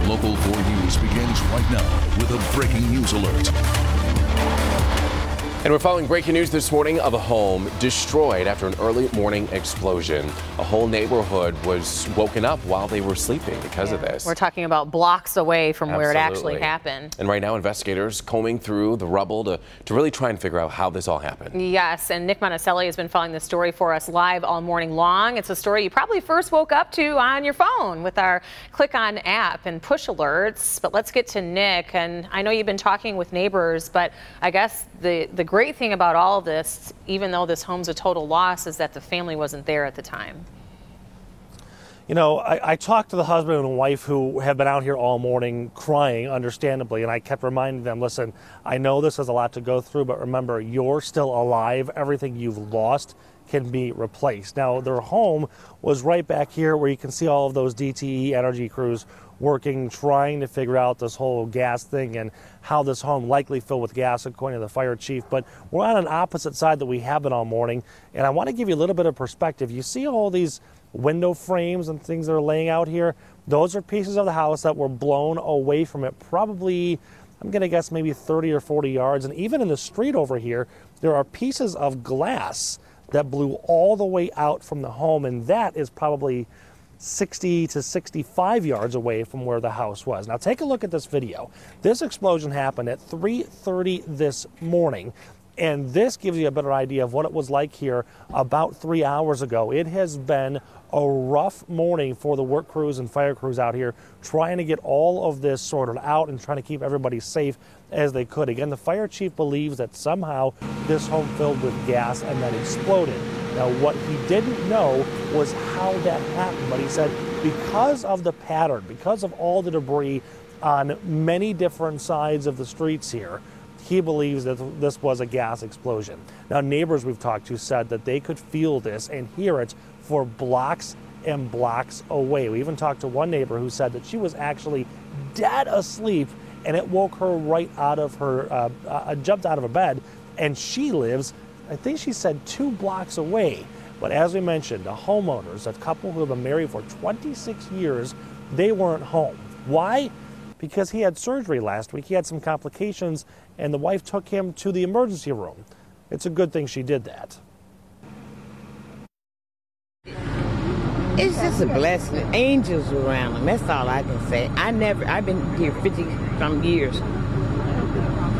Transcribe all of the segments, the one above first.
Local 4 News begins right now with a breaking news alert. And we're following breaking news this morning of a home destroyed after an early morning explosion. A whole neighborhood was woken up while they were sleeping because of this. We're talking about blocks away from where it actually happened. And right now, investigators combing through the rubble to really try and figure out how this all happened. Yes, and Nick Monticelli has been following this story for us live all morning long. It's a story you probably first woke up to on your phone with our Click On app and push alerts. But let's get to Nick. And I know you've been talking with neighbors, but I guess the great thing about all of this, even though this home's a total loss, is that the family wasn't there at the time. You know, I talked to the husband and wife who have been out here all morning crying, understandably, and I kept reminding them, listen, I know this is a lot to go through, but remember, you're still alive. Everything you've lost can be replaced. Now, their home was right back here where you can see all of those DTE energy crews working, trying to figure out this whole gas thing and how this home likely filled with gas, according to the fire chief. But we're on an opposite side that we have been all morning, and I want to give you a little bit of perspective. You see all these window frames and things that are laying out here? Those are pieces of the house that were blown away from it, probably, I'm going to guess, maybe 30 or 40 yards. And even in the street over here, there are pieces of glass that blew all the way out from the home, and that is probably 60 to 65 yards away from where the house was. Now take a look at this video. This explosion happened at 3:30 this morning, and this gives you a better idea of what it was like here about 3 hours ago. It has been a rough morning for the work crews and fire crews out here trying to get all of this sorted out and trying to keep everybody safe as they could. Again, the fire chief believes that somehow this home filled with gas and then exploded. Now, what he didn't know was how that happened, but he said because of the pattern, because of all the debris on many different sides of the streets here, he believes that this was a gas explosion. Now, neighbors we've talked to said that they could feel this and hear it for blocks and blocks away. We even talked to one neighbor who said that she was actually dead asleep and it woke her right out of her, jumped out of her bed, and she lives, I think she said, 2 blocks away. But as we mentioned, the homeowners, a couple who have been married for 26 years, they weren't home. Why? Because he had surgery last week. He had some complications, and the wife took him to the emergency room. It's a good thing she did that. It's just a blessing. Angels around him. That's all I can say. I've been here 50-some years.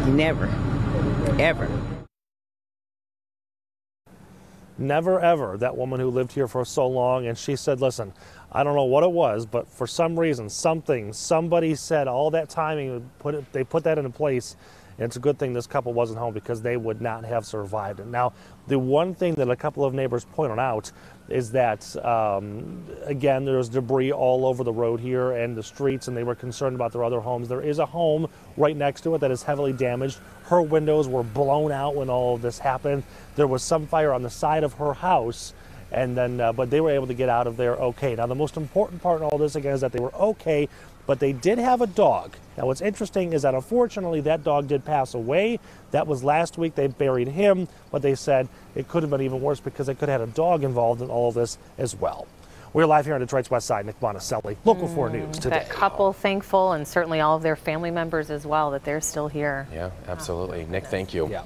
Never, ever. Never, ever. That woman who lived here for so long, and she said, listen, I don't know what it was, but for some reason, somebody said all that timing, they put that into place. And it's a good thing this couple wasn't home because they would not have survived it. Now, the one thing that a couple of neighbors pointed out is that, again, there's debris all over the road here and the streets, and they were concerned about their other homes. There is a home right next to it that is heavily damaged. Her windows were blown out when all of this happened. There was some fire on the side of her house, and then, but they were able to get out of there okay. Now, the most important part in all this, again, is that they were okay, but they did have a dog. Now, what's interesting is that, unfortunately, that dog did pass away. That was last week. They buried him, but they said it could have been even worse because they could have had a dog involved in all of this as well. We're live here on Detroit's West Side. Nick Monticelli, Local 4 News today. That couple thankful, and certainly all of their family members as well, that they're still here. Yeah, absolutely. Nick, thank you. Yeah.